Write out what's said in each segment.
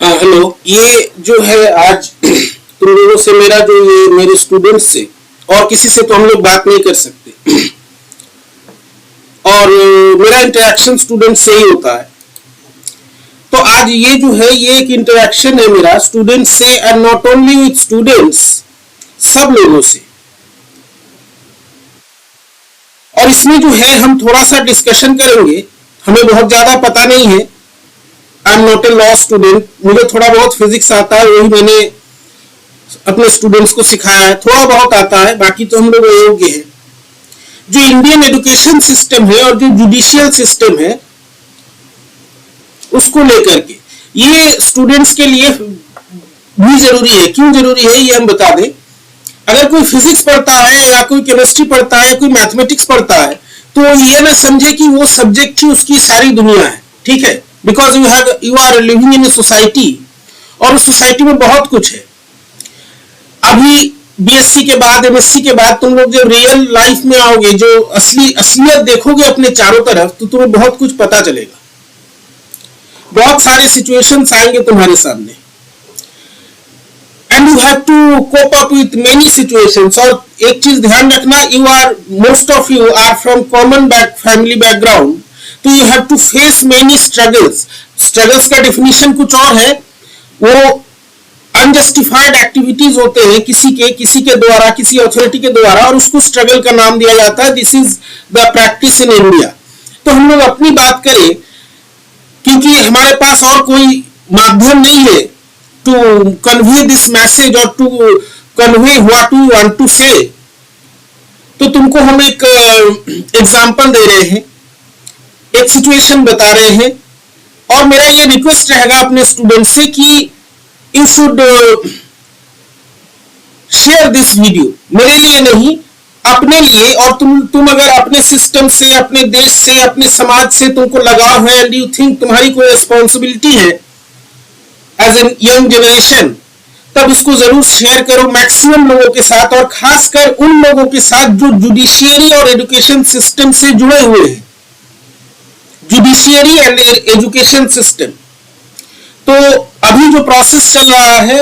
हाँ हेलो। ये जो है आज तुम लोगों से मेरा जो ये मेरे स्टूडेंट्स से और किसी से तो हम लोग बात नहीं कर सकते और मेरा इंटरेक्शन स्टूडेंट से ही होता है। तो आज ये जो है ये एक इंटरेक्शन है मेरा स्टूडेंट्स से and not only with students, सब लोगों से। और इसमें जो है हम थोड़ा सा डिस्कशन करेंगे। हमें बहुत ज्यादा पता नहीं है, I am not a law student, मुझे थोड़ा बहुत फिजिक्स आता है, वही मैंने अपने स्टूडेंट्स को सिखाया है। थोड़ा बहुत आता है, बाकी तो हम लोग अयोग्य हैं। जो इंडियन एजुकेशन सिस्टम है और जो जुडिशियल सिस्टम है उसको लेकर के ये स्टूडेंट्स के लिए भी जरूरी है। क्यों जरूरी है ये हम बता दें। अगर कोई फिजिक्स पढ़ता है या कोई केमिस्ट्री पढ़ता है या कोई मैथमेटिक्स पढ़ता है तो ये ना समझे कि वो सब्जेक्ट ही उसकी सारी दुनिया है, ठीक है। Because you are living in a society और उस सोसाइटी में बहुत कुछ है। अभी बीएससी के बाद एमएससी के बाद तुम लोग जब रियल लाइफ में आओगे, जो असलियत देखोगे अपने चारों तरफ, तो तुम्हें बहुत कुछ पता चलेगा। बहुत सारे सिचुएशंस आएंगे तुम्हारे सामने and you have to cope up with many situations. और एक चीज ध्यान रखना, most of you are from common family background, तो you have to face many struggles. Struggles का डेफिनेशन कुछ और है, वो अनजस्टिफाइड एक्टिविटीज होते हैं किसी के द्वारा, किसी अथॉरिटी के द्वारा, और उसको स्ट्रगल का नाम दिया जाता है। This is the practice in India. तो हम लोग अपनी बात करें, क्योंकि हमारे पास और कोई माध्यम नहीं है टू कन्वे दिस मैसेज और to convey what we want to say, तो तुमको हम एक एग्जांपल दे रहे हैं, एक सिचुएशन बता रहे हैं। और मेरा ये रिक्वेस्ट रहेगा अपने स्टूडेंट से कि you should share this video, मेरे लिए नहीं, अपने लिए। और तुम अगर अपने सिस्टम से, अपने देश से, अपने समाज से तुमको लगाव है एंड यू थिंक तुम्हारी कोई रिस्पॉन्सिबिलिटी है एज एन यंग जनरेशन, तब इसको जरूर शेयर करो मैक्सिमम लोगों के साथ, और खासकर उन लोगों के साथ जो जुडिशियरी और एजुकेशन सिस्टम से जुड़े हुए हैं। Judiciary and education system. तो अभी जो प्रोसेस चल रहा है,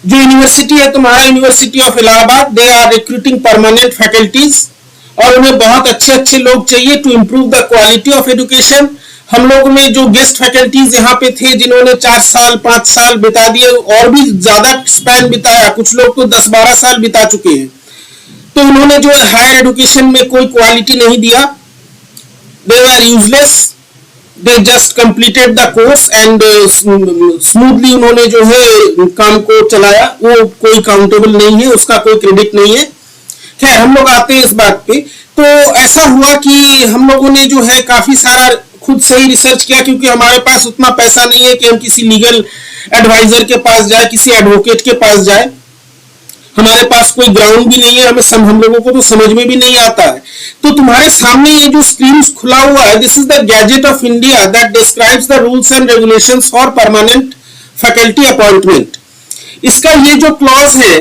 जो यूनिवर्सिटी है तुम्हारा, university of Allahabad, they are recruiting permanent faculties और उन्हें बहुत अच्छे अच्छे लोग चाहिए to improve the quality of education. हम लोग में जो गेस्ट फैकल्टीज यहाँ पे थे, जिन्होंने 4 साल 5 साल बिता दिए और भी ज्यादा स्पैन बिताया, कुछ लोग तो 10-12 साल बिता चुके हैं, तो उन्होंने जो हायर एजुकेशन में कोई क्वालिटी नहीं दिया। They were useless. They just completed the course and smoothly उन्होंने जो है काम को चलाया। वो कोई काउंटेबल नहीं है, उसका कोई क्रेडिट नहीं है। खैर, हम लोग आते हैं इस बात पे। तो ऐसा हुआ कि हम लोगों ने जो है काफी सारा खुद से ही रिसर्च किया, क्योंकि हमारे पास उतना पैसा नहीं है कि हम किसी लीगल एडवाइजर के पास जाए, किसी एडवोकेट के पास जाए। हमारे पास कोई ग्राउंड भी नहीं है, हम लोगों को तो समझ में भी नहीं आता है। तो तुम्हारे सामने ये जो स्क्रीन खुला हुआ है, this is the gadget of India that describes the rules and regulations for permanent faculty appointment. इसका ये जो क्लॉज है,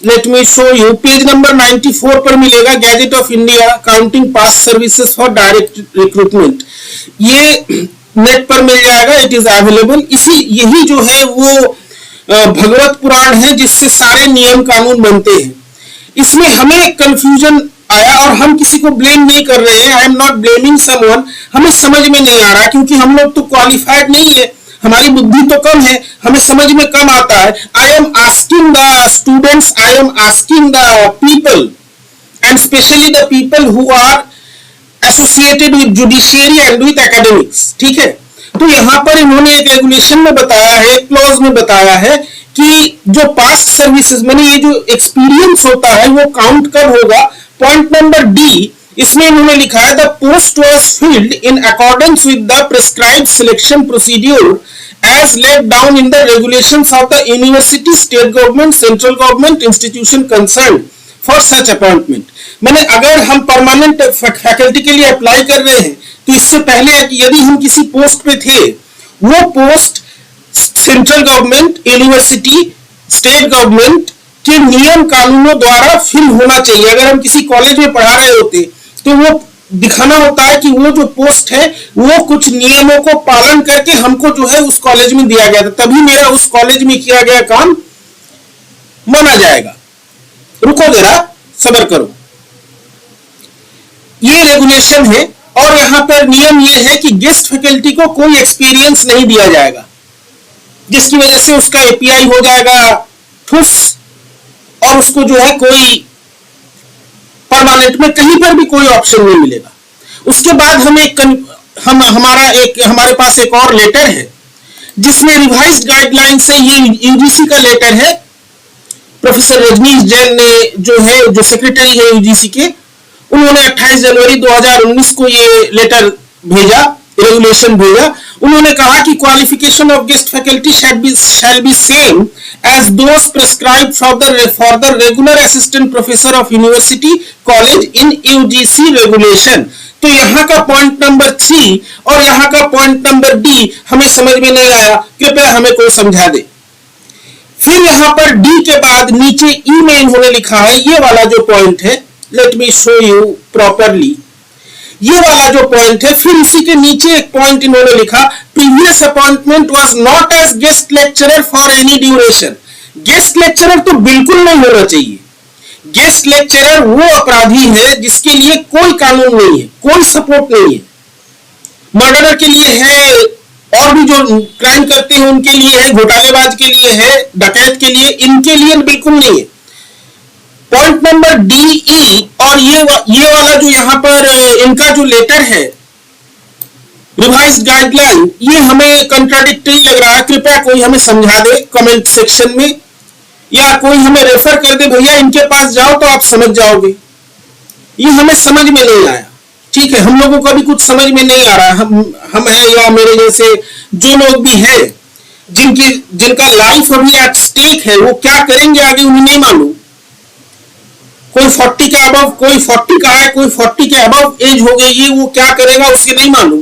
late me show you, page number 94 पर मिलेगा, gadget of India counting pass services for direct recruitment. ये net पर मिल जाएगा, it is available. यही जो है वो भगवत पुराण है जिससे सारे नियम कानून बनते हैं। इसमें हमें कंफ्यूजन आया और हम किसी को ब्लेम नहीं कर रहे हैं, I am not blaming someone. हमें समझ में नहीं आ रहा क्योंकि हम लोग तो क्वालिफाइड नहीं है, हमारी बुद्धि तो कम है, हमें समझ में कम आता है। I am asking the students, I am asking the people and specially the people who are associated with judiciary and with academics, ठीक है। तो यहां पर इन्होंने एक रेगुलेशन में बताया है, क्लॉज में बताया है कि जो पास्ट सर्विसेज, माने ये जो एक्सपीरियंस होता है वो काउंट कब होगा। पॉइंट नंबर डी, इसमें इन्होंने लिखा है the post was filled in accordance with the prescribed selection procedure as laid down in the regulations of the university, state government, central government institution concern for such appointment. माने अगर हम permanent faculty के लिए apply कर रहे हैं तो इससे पहले यदि हम किसी पोस्ट पे थे, वो post central government, university, state government के नियम कानूनों द्वारा फिल होना चाहिए। अगर हम किसी कॉलेज में पढ़ा रहे होते तो वो दिखाना होता है कि वो जो पोस्ट है वो कुछ नियमों को पालन करके हमको जो है उस कॉलेज में दिया गया था, तभी मेरा उस कॉलेज में किया गया काम माना जाएगा। रुको जरा, सब्र करो। ये रेगुलेशन है और यहां पर नियम ये है कि गेस्ट फैकल्टी को कोई एक्सपीरियंस नहीं दिया जाएगा, जिसकी वजह से उसका एपीआई हो जाएगा ठुस और उसको जो है कोई परमानेंट में कहीं पर भी कोई ऑप्शन नहीं मिलेगा। उसके बाद हमारे पास एक और लेटर है जिसमें रिवाइज्ड गाइडलाइन से, ये यूजीसी का लेटर है, प्रोफेसर रजनीश जैन ने जो सेक्रेटरी है यूजीसी के, उन्होंने 28 जनवरी 2019 को ये लेटर भेजा, रेगुलेशन भेजा। उन्होंने कहा कि qualification of guest faculty shall be same as those prescribed for the regular assistant professor of university college in UGC regulation. तो यहाँ का पॉइंट नंबर 3 और यहाँ का पॉइंट नंबर डी हमें समझ में नहीं आया, कृपया हमें कोई समझा दे। फिर यहाँ पर डी के बाद नीचे ई में इन्होंने लिखा है, ये वाला जो पॉइंट है, late me show you properly, ये वाला जो पॉइंट है, फिर इसी के नीचे एक पॉइंट इन्होंने लिखा, previous appointment was not as guest lecturer for any duration. Guest lecturer तो बिल्कुल नहीं होना चाहिए। गेस्ट लेक्चरर वो अपराधी है जिसके लिए कोई कानून नहीं है, कोई सपोर्ट नहीं है। मर्डरर के लिए है, और भी जो क्राइम करते हैं उनके लिए है, घोटालेबाज के लिए है, डकैत के लिए, इनके लिए बिल्कुल नहीं है। पॉइंट नंबर डी ई और ये वाला जो यहाँ पर इनका जो लेटर है रिवाइज्ड गाइडलाइन, ये हमें कंट्राडिक्टरी लग रहा है। कृपया कोई हमें समझा दे कमेंट सेक्शन में, या कोई हमें रेफर कर दे, भैया इनके पास जाओ तो आप समझ जाओगे। ये हमें समझ में नहीं आया, ठीक है, हम लोगों को भी कुछ समझ में नहीं आ रहा। हम हैं या मेरे जैसे जो लोग भी हैं जिनका लाइफ अभी एट स्टेक है, वो क्या करेंगे आगे उन्हें नहीं मालूम। कोई 40 के अबव, कोई 40 का है, कोई 40 के अबव एज हो गई, ये वो क्या करेगा उसके नहीं मालूम।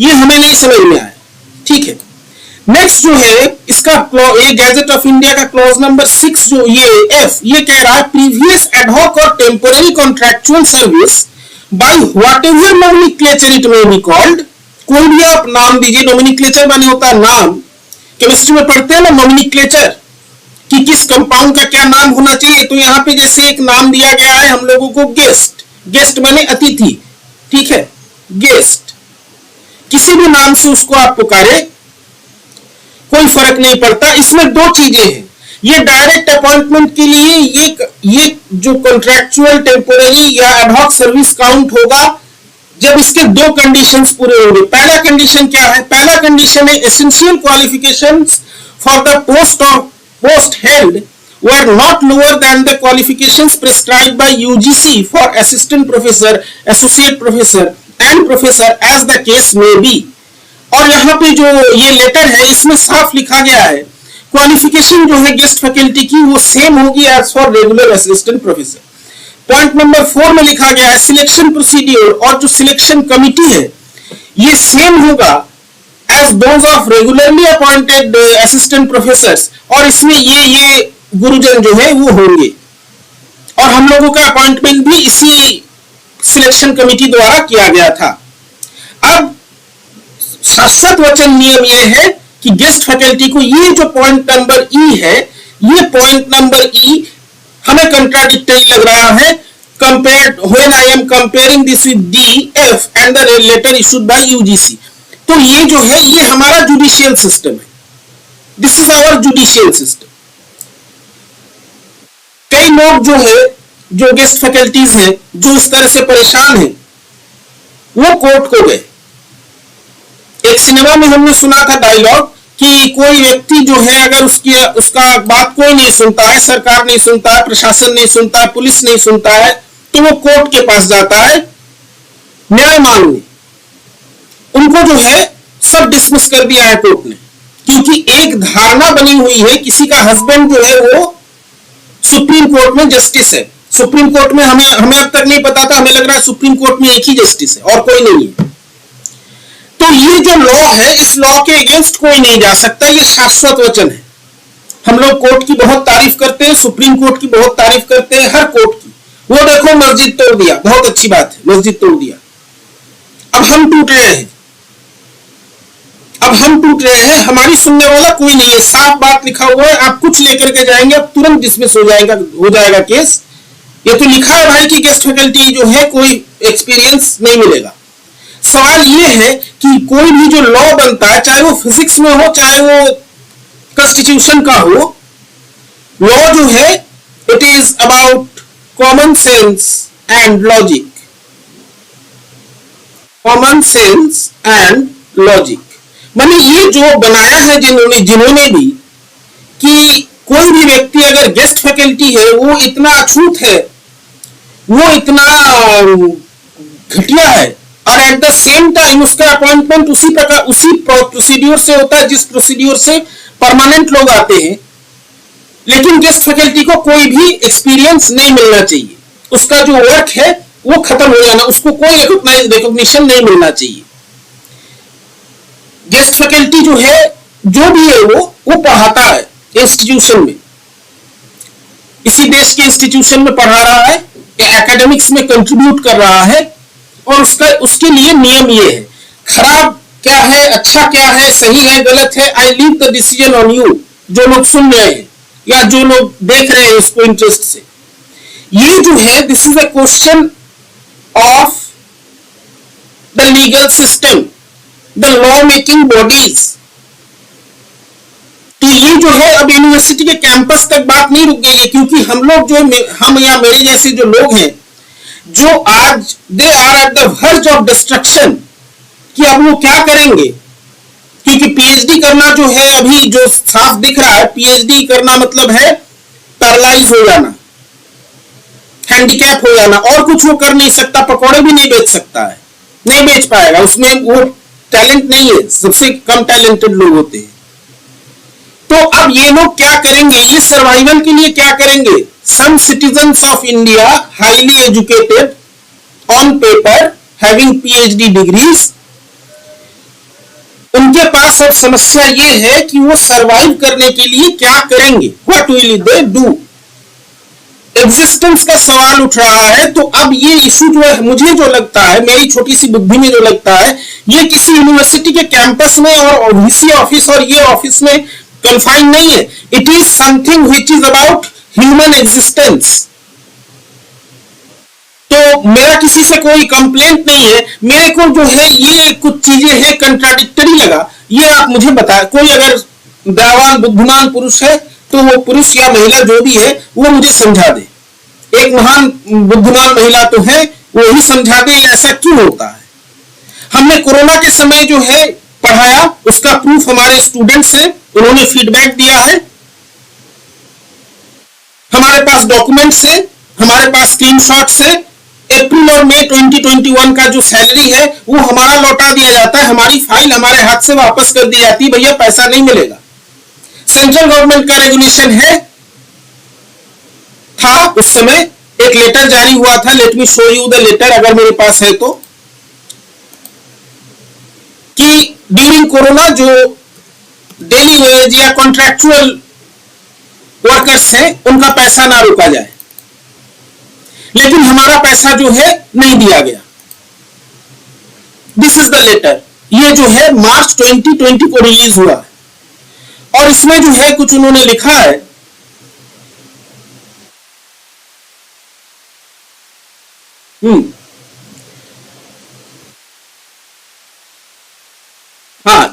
ये हमें नहीं समझ में आया, ठीक है। नेक्स्ट जो है इसका ये गैजेट ऑफ इंडिया का क्लॉज नंबर 6 जो ये एफ, ये कह रहा है प्रीवियस एडहॉक और temporary contractual service by whatever nomenclature it may be called. कोई भी आप नाम दीजिए, नोमेनक्लेचर माने होता है नाम। केमिस्ट्री में पढ़ते हैं ना नोमेनक्लेचर, कि किस कंपाउंड का क्या नाम होना चाहिए। तो यहाँ पे जैसे एक नाम दिया गया है हम लोगों को गेस्ट, गेस्ट माने अतिथि, ठीक है, गेस्ट, किसी भी नाम से उसको आप पुकारे, कोई फर्क नहीं पड़ता। इसमें दो चीजें हैं, ये डायरेक्ट अपॉइंटमेंट के लिए ये जो कॉन्ट्रैक्चुअल, टेम्पोररी या एडहॉक सर्विस काउंट होगा जब इसके दो कंडीशंस पूरे होंगे। पहला कंडीशन क्या है? पहला कंडीशन है essential qualifications for the post held were not lower than the qualifications prescribed by UGC for assistant professor, associate professor and professor as the case may be। और यहाँ पे जो ये लेटर है इसमें साफ लिखा गया है क्वालिफिकेशन जो है गेस्ट फैकल्टी की वो सेम होगी as for regular assistant professor. Point number 4 में लिखा गया है सिलेक्शन प्रोसीड्यूर और जो सिलेक्शन कमिटी है ये सेम होगा as those of regularly appointed assistant professors। और इसमें ये गुरुजन जो है वो होंगे और हम लोगों का अपॉइंटमेंट भी इसी सिलेक्शन कमिटी द्वारा किया गया था। अब शाश्वत वचन नियम ये है कि गेस्ट फैकल्टी को ये जो पॉइंट नंबर ई है, ये पॉइंट नंबर ई हमें कंट्राडिक्टरी लग रहा है compared when I am comparing this with D, F and the letter issued by UGC। तो ये जो है ये हमारा जुडिशियल सिस्टम है, this is our judicial system. कई लोग जो है, जो गेस्ट फैकल्टीज हैं, जो इस तरह से परेशान हैं, वो कोर्ट को गए। एक सिनेमा में हमने सुना था डायलॉग कि कोई व्यक्ति जो है अगर उसका बात कोई नहीं सुनता है, सरकार नहीं सुनता है, प्रशासन नहीं सुनता है, पुलिस नहीं सुनता है, तो वो कोर्ट के पास जाता है न्याय मांगने। उनको जो है सब डिसमिस कर दिया है कोर्ट ने, क्योंकि एक धारणा बनी हुई है किसी का हस्बैंड जो है वो सुप्रीम कोर्ट में जस्टिस है। सुप्रीम कोर्ट में हमें अब तक नहीं पता था, हमें लग रहा है सुप्रीम कोर्ट में एक ही जस्टिस है और कोई नहीं है। तो ये जो लॉ है, इस लॉ के अगेंस्ट कोई नहीं जा सकता, ये शाश्वत वचन है। हम लोग कोर्ट की बहुत तारीफ करते हैं, सुप्रीम कोर्ट की बहुत तारीफ करते हैं, हर कोर्ट की। वो देखो मस्जिद तोड़ दिया, बहुत अच्छी बात है, मस्जिद तोड़ दिया। अब हम टूट रहे हैं, अब हम टूट रहे हैं, हमारी सुनने वाला कोई नहीं है, साफ बात लिखा हुआ है, आप कुछ लेकर के जाएंगे अब तुरंत डिसमिस हो जाएगा केस। ये तो लिखा है भाई कि गेस्ट फैकल्टी जो है कोई एक्सपीरियंस नहीं मिलेगा। सवाल ये है कि कोई भी जो लॉ बनता है, चाहे वो फिजिक्स में हो चाहे वो कॉन्स्टिट्यूशन का हो, लॉ जो है it is about common sense and logic, common sense and logic. माने ये जो बनाया है जिन्होंने भी कि कोई भी व्यक्ति अगर गेस्ट फैकल्टी है वो इतना अछूत है, वो इतना घटिया है, और एट द सेम टाइम उसका अपॉइंटमेंट उसी प्रोसीड्यूर से होता है जिस प्रोसीड्यूर से परमानेंट लोग आते हैं, लेकिन गेस्ट फैकल्टी को कोई भी एक्सपीरियंस नहीं मिलना चाहिए, उसका जो वर्क है वो खत्म हो जाना, उसको कोई रिकॉग्निशन नहीं मिलना चाहिए। गेस्ट फैकल्टी जो है जो भी है वो पढ़ाता है इंस्टीट्यूशन में, इसी देश के इंस्टीट्यूशन में पढ़ा रहा है, एकेडमिक्स में कंट्रीब्यूट कर रहा है, और उसके लिए नियम ये है। खराब क्या है, अच्छा क्या है, सही है, गलत है, I leave the decision on you, जो लोग सुन रहे हैं या जो लोग देख रहे हैं इसको इंटरेस्ट से। ये जो है this is a question of the legal system, the law making bodies. तो ये जो है अब यूनिवर्सिटी के कैंपस तक बात नहीं रुक गई है, क्योंकि हम लोग जो हम या मेरे जैसे जो लोग हैं जो आज they are at the verge of destruction कि अब वो क्या करेंगे, क्योंकि पीएचडी करना जो है अभी जो साफ दिख रहा है, पीएचडी करना मतलब है पैरालाइज हो जाना, हैंडीकैप हो जाना, और कुछ वो कर नहीं सकता, पकौड़े भी नहीं बेच सकता है, नहीं बेच पाएगा, उसमें वो टैलेंट नहीं है, सबसे कम टैलेंटेड लोग होते हैं। तो अब ये लोग क्या करेंगे, ये सर्वाइवल के लिए क्या करेंगे। Some citizens of India highly educated on paper having PhD degrees, उनके पास अब समस्या ये है कि वो सर्वाइव करने के लिए क्या करेंगे, what will they do. Existence का सवाल उठ रहा है। तो अब ये इशू जो है, मुझे जो लगता है, मेरी छोटी सी बुद्धि में जो लगता है, ये किसी यूनिवर्सिटी के कैंपस में और वीसी ऑफिस और ये ऑफिस में कन्फाइन नहीं है। It is something which is about human existence. तो मेरा किसी से कोई कंप्लेंट नहीं है, मेरे को जो है ये कुछ चीजें हैं कंट्राडिक्टरी लगा, ये आप मुझे बताएं। कोई अगर दयावान बुद्धिमान पुरुष है तो वो पुरुष या महिला जो भी है वो मुझे समझा दे। एक महान बुद्धिमान महिला तो है, वो ही समझा दे ऐसा क्यों होता है। हमने कोरोना के समय जो है पढ़ाया, उसका प्रूफ हमारे स्टूडेंट्स हैं, उन्होंने फीडबैक दिया है, हमारे पास डॉक्यूमेंट्स है, हमारे पास स्क्रीनशॉट्स है। अप्रैल और मई 2021 का जो सैलरी है वो हमारा लौटा दिया जाता है, हमारी फाइल हमारे हाथ से वापस कर दी जाती है, भैया पैसा नहीं मिलेगा। सेंट्रल गवर्नमेंट का रेगुलेशन है, था उस समय, एक लेटर जारी हुआ था, let me show you the letter अगर मेरे पास है तो, कि ड्यूरिंग कोरोना जो डेली वेज या कॉन्ट्रैक्चुअल वर्कर्स हैं उनका पैसा ना रोका जाए, लेकिन हमारा पैसा जो है नहीं दिया गया। दिस इज द लेटर, ये जो है मार्च 2020 को रिलीज हुआ है, और इसमें जो है कुछ उन्होंने लिखा है,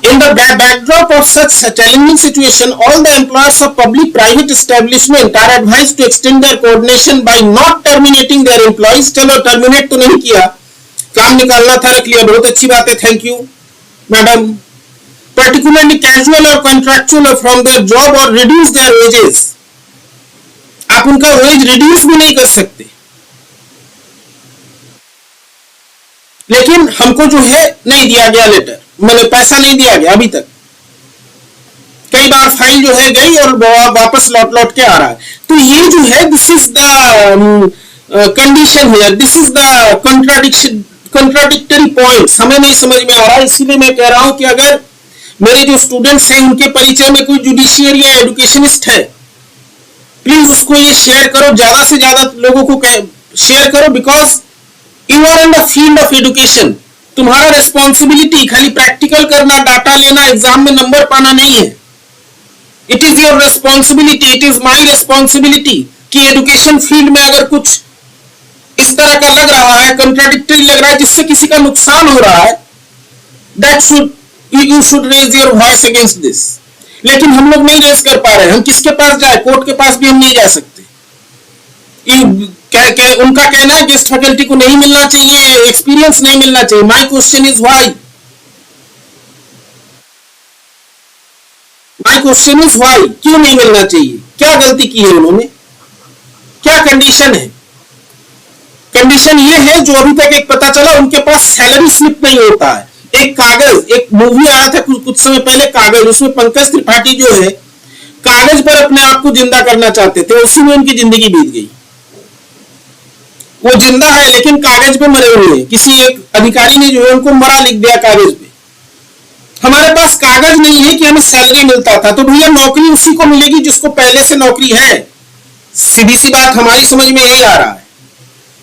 in the backdrop of such a challenging situation, all the employers of public-private establishment are advised to extend their coordination by not terminating their employees. चलो terminate तो नहीं किया, काम निकालना था, रख लिया, बहुत अच्छी बात है, thank you madam. Particularly casual or contractual from their job or reduce their wages. आप उनका वेज रिड्यूस भी नहीं कर सकते, लेकिन हमको जो है नहीं दिया गया लेटर, मैंने पैसा नहीं दिया गया अभी तक। कई बार फाइल जो है गई और वापस लौट के आ रहा है। तो ये जो है this is the condition here, this is the contradictory points, हमें नहीं समझ में आ रहा है। इसीलिए मैं कह रहा हूं कि अगर मेरे जो स्टूडेंट्स हैं उनके परिचय में कोई जुडिशियरी या एडुकेशनिस्ट है, प्लीज उसको ये शेयर करो, ज्यादा से ज्यादा लोगों को शेयर करो, because you are in the field of education, तुम्हारा रिस्पॉन्सिबिलिटी खाली प्रैक्टिकल करना, डाटा लेना, एग्जाम में नंबर पाना नहीं है। It is your responsibility, it is my responsibility कि एजुकेशन फील्ड में अगर कुछ इस तरह का लग रहा है, कंट्राडिक्टरी लग रहा है, जिससे किसी का नुकसान हो रहा है, that should you should raise your voice against this. लेकिन हम लोग नहीं रेज कर पा रहे हैं। हम किसके पास जाए? कोर्ट के पास भी हम नहीं जा सकते। उनका कहना है गेस्ट फैकल्टी को नहीं मिलना चाहिए, एक्सपीरियंस नहीं मिलना चाहिए। My question is why? My question is why? क्यों नहीं मिलना चाहिए? क्या गलती की है उन्होंने? क्या कंडीशन है? कंडीशन ये है, जो अभी तक एक पता चला, उनके पास सैलरी स्लिप नहीं होता है। एक कागज, एक मूवी आया था कुछ समय पहले कागज, उसमें पंकज त्रिपाठी जो है कागज पर अपने आप को जिंदा करना चाहते थे, उसी में उनकी जिंदगी बीत गई। वो जिंदा है लेकिन कागज पे मरे हुए हैं। किसी एक अधिकारी ने जो है उनको मरा लिख दिया कागज पे। हमारे पास कागज नहीं है कि हमें सैलरी मिलता था, तो भैया नौकरी उसी को मिलेगी जिसको पहले से नौकरी है। सीधी सी बात हमारी समझ में यही आ रहा है।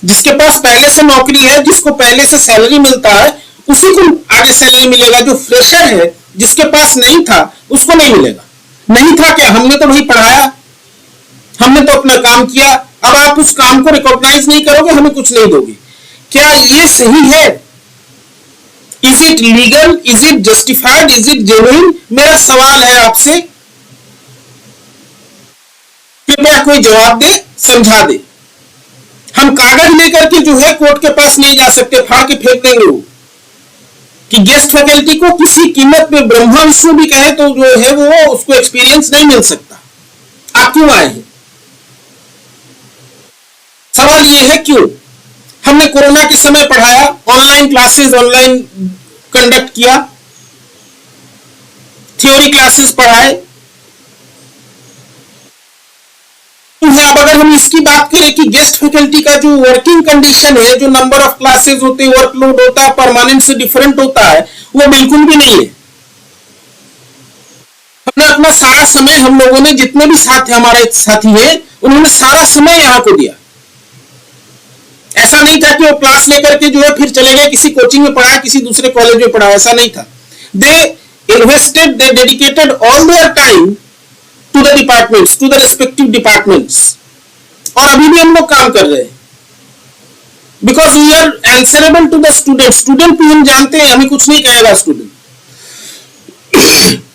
जिसके पास पहले से नौकरी है, जिसको पहले से सैलरी मिलता है, उसी को आगे सैलरी मिलेगा। जो फ्रेशर है, जिसके पास नहीं था, उसको नहीं मिलेगा। नहीं था क्या? हमने तो वही पढ़ाया, हमने तो अपना काम किया। अब आप उस काम को रिकॉग्नाइज नहीं करोगे, हमें कुछ नहीं दोगे। क्या ये सही है? Is it legal? Is it justified? Is it genuine? मेरा सवाल है आपसे, कृपया कोई जवाब दे, समझा दे। हम कागज लेकर के जो है कोर्ट के पास नहीं जा सकते, फाड़ के फेंक देंगे वो कि गेस्ट फैकल्टी को किसी कीमत पे ब्रह्मा विष्णु भी कहे तो जो है वो उसको एक्सपीरियंस नहीं मिल सकता। आप क्यों आए हैं? सवाल ये है क्यों? हमने कोरोना के समय पढ़ाया, ऑनलाइन क्लासेस ऑनलाइन कंडक्ट किया, थ्योरी क्लासेस पढ़ाए। अब अगर हम इसकी बात करें कि गेस्ट फैकल्टी का जो वर्किंग कंडीशन है, जो नंबर ऑफ क्लासेस होते हैं, वर्कलोड होता है, परमानेंट से डिफरेंट होता है, वो बिल्कुल भी नहीं है। हमने अपना सारा समय, हम लोगों ने जितने भी साथ हमारे साथी हैं, उन्होंने सारा समय यहां को दिया। ऐसा नहीं था कि वो क्लास लेकर के जो है फिर चले गए, किसी कोचिंग में पढ़ाया, किसी दूसरे कॉलेज में पढ़ाया, ऐसा नहीं था। They invested, they dedicated all their time to the departments, to the respective departments. और अभी भी हम लोग काम कर रहे हैं, because we are answerable to the student. Student भी हम जानते हैं, हमें कुछ नहीं कहेगा स्टूडेंट,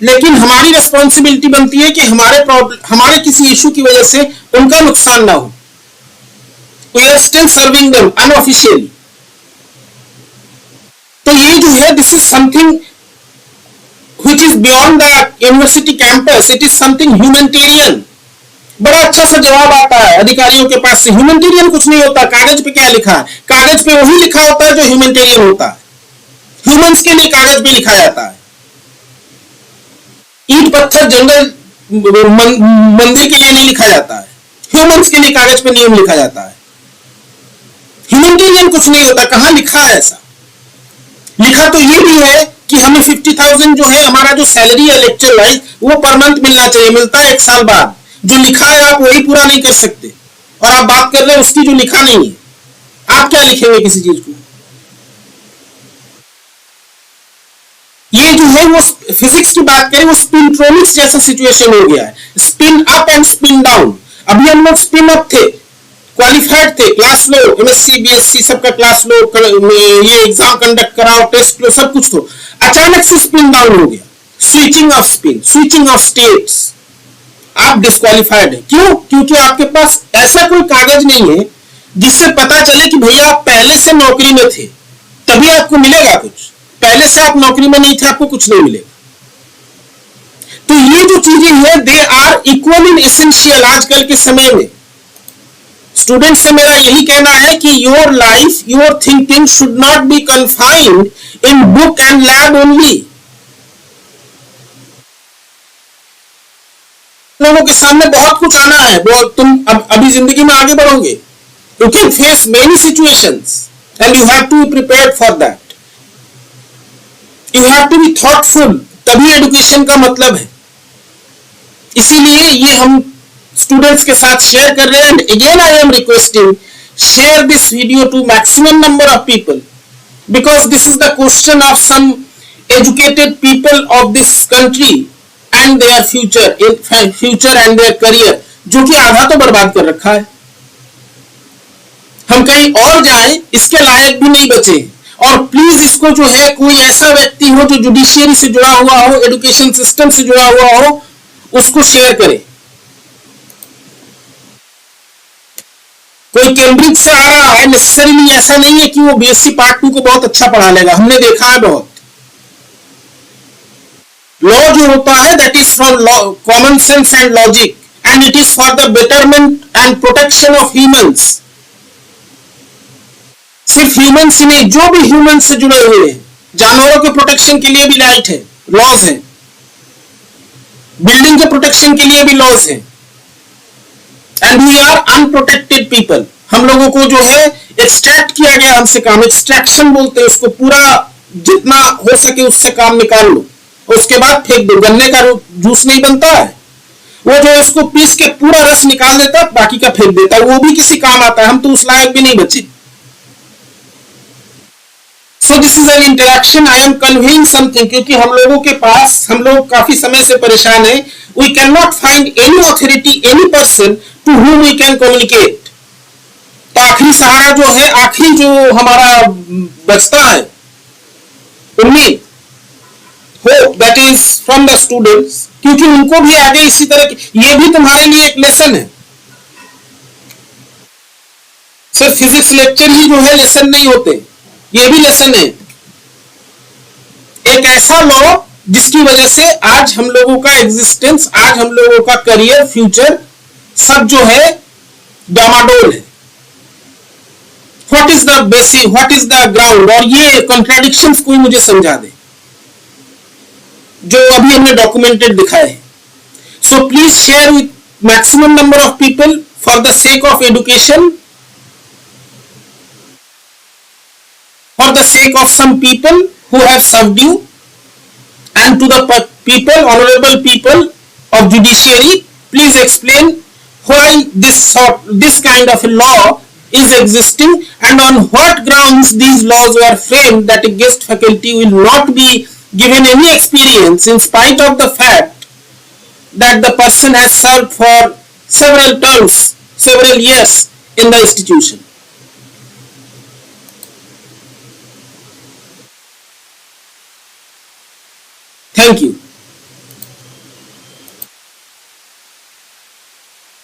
लेकिन हमारी रिस्पॉन्सिबिलिटी बनती है कि हमारे किसी इशू की वजह से उनका नुकसान ना हो। We are still serving them unofficially. तो ये जो है, this is something which is beyond the university campus, it is something humanitarian। बड़ा अच्छा सा जवाब आता है अधिकारियों के पास से, ह्यूमैनिटेरियन कुछ नहीं होता। कागज पे क्या लिखा है? कागज पे वही लिखा होता है जो ह्यूमैनिटेरियन होता है। ह्यूमंस के लिए कागज पे लिखा जाता है। ईंट पत्थर जंगल मंदिर के लिए नहीं लिखा जाता है, ह्यूमंस के लिए कागज पे नियम लिखा जाता है। ह्यूमैनिटेरियन कुछ नहीं होता। कहां लिखा है ऐसा? लिखा तो ये भी है कि हमें 50,000 जो है हमारा जो सैलरी है लेक्चर वाइज, वो पर मंथ मिलना चाहिए। मिलता है 1 साल बाद। जो लिखा है आप वही पूरा नहीं कर सकते, और आप बात कर रहे हैं उसकी जो लिखा नहीं है। आप क्या लिखेंगे किसी चीज को? ये जो है वो फिजिक्स की बात करें, वो स्पिनट्रोनिक्स जैसा सिचुएशन हो गया है। Spin up and spin down. अभी हम लोग स्पिन अप थे, क्वालिफाइड थे, क्लास लो, एमएससी बीएससी सबका क्लास लो, ये एग्जाम कंडक्ट कराओ, टेस्ट लो, सब कुछ तो अचानक से स्पिन डाउन हो गया। Switching off spin, switching off states, आप डिस्क्वालिफाइड है। क्यों? क्योंकि आपके पास ऐसा कोई कागज नहीं है जिससे पता चले कि भैया आप पहले से नौकरी में थे, तभी आपको मिलेगा कुछ। पहले से आप नौकरी में नहीं थे, आपको कुछ नहीं मिलेगा। तो ये जो चीजें हैं, they are equal in essential आजकल के समय में। स्टूडेंट से मेरा यही कहना है कि your life, your thinking should not be confined in book and lab only. लोगों के सामने बहुत कुछ आना है, तुम अभी जिंदगी में आगे बढ़ोगे। You can face many situations and you have to be prepared for that. You have to be thoughtful, तभी एजुकेशन का मतलब है। इसीलिए ये हम स्टूडेंट्स के साथ शेयर कर रहे हैं। And again I am requesting, share this video to maximum number of people. because this is the question of some educated people of this country and their future and their career, जो कि आधा तो बर्बाद कर रखा है। हम कहीं और जाएं इसके लायक भी नहीं बचे। और प्लीज इसको जो है कोई ऐसा व्यक्ति हो जो जुडिशियरी से जुड़ा हुआ हो, एजुकेशन सिस्टम से जुड़ा हुआ हो, उसको शेयर करे। कोई कैम्ब्रिज से आ रहा है, नेसेसरीली ऐसा नहीं है कि वो बीएससी पार्ट 2 को बहुत अच्छा पढ़ा लेगा, हमने देखा है बहुत। लॉ जो होता है that is from common sense and logic and it is for the betterment and protection of humans. सिर्फ ह्यूमंस ही नहीं, जो भी ह्यूमंस से जुड़े हुए हैं, जानवरों के प्रोटेक्शन के लिए भी राइट है, लॉज है, बिल्डिंग के प्रोटेक्शन के लिए भी लॉज है। And we are unprotected people. हम लोगों को जो है एक्सट्रैक्ट किया गया हमसे काम, एक्सट्रैक्शन बोलते हैं उसको, पूरा जितना हो सके उससे काम निकाल लो और उसके बाद फेंक दो। गन्ने का जूस नहीं बनता है, वो जो है उसको पीस के पूरा रस निकाल देता है, बाकी का फेंक देता है, वो भी किसी काम आता है। हम तो उस लायक भी नहीं बचे। So this is an interaction. I am conveying something, क्योंकि हम लोगों के पास, हम लोग काफी समय से परेशान हैं। We cannot find any authority, any person to whom we can communicate. तो आखिरी सहारा जो है, आखिरी जो हमारा बचता है उम्मीद, hope, that is from the students, क्योंकि उनको भी आगे इसी तरह की, ये भी तुम्हारे लिए एक लेसन है। सिर्फ फिजिक्स लेक्चर ही जो है लेसन नहीं होते, ये भी लेसन है। एक ऐसा लॉ जिसकी वजह से आज हम लोगों का एग्जिस्टेंस, आज हम लोगों का करियर, फ्यूचर सब जो है डामाडोल है। What is the basic, what is the ground? और ये कॉन्ट्राडिक्शंस कोई मुझे समझा दे जो अभी हमने डॉक्यूमेंटेड दिखाए हैं। So please share with maximum number of people for the sake of education, for the sake of some people who have served you, and to the people, honorable people of judiciary, please explain why this kind of a law is existing and on what grounds these laws were framed, that a guest faculty will not be given any experience in spite of the fact that the person has served for several terms, several years in the institution. Thank you.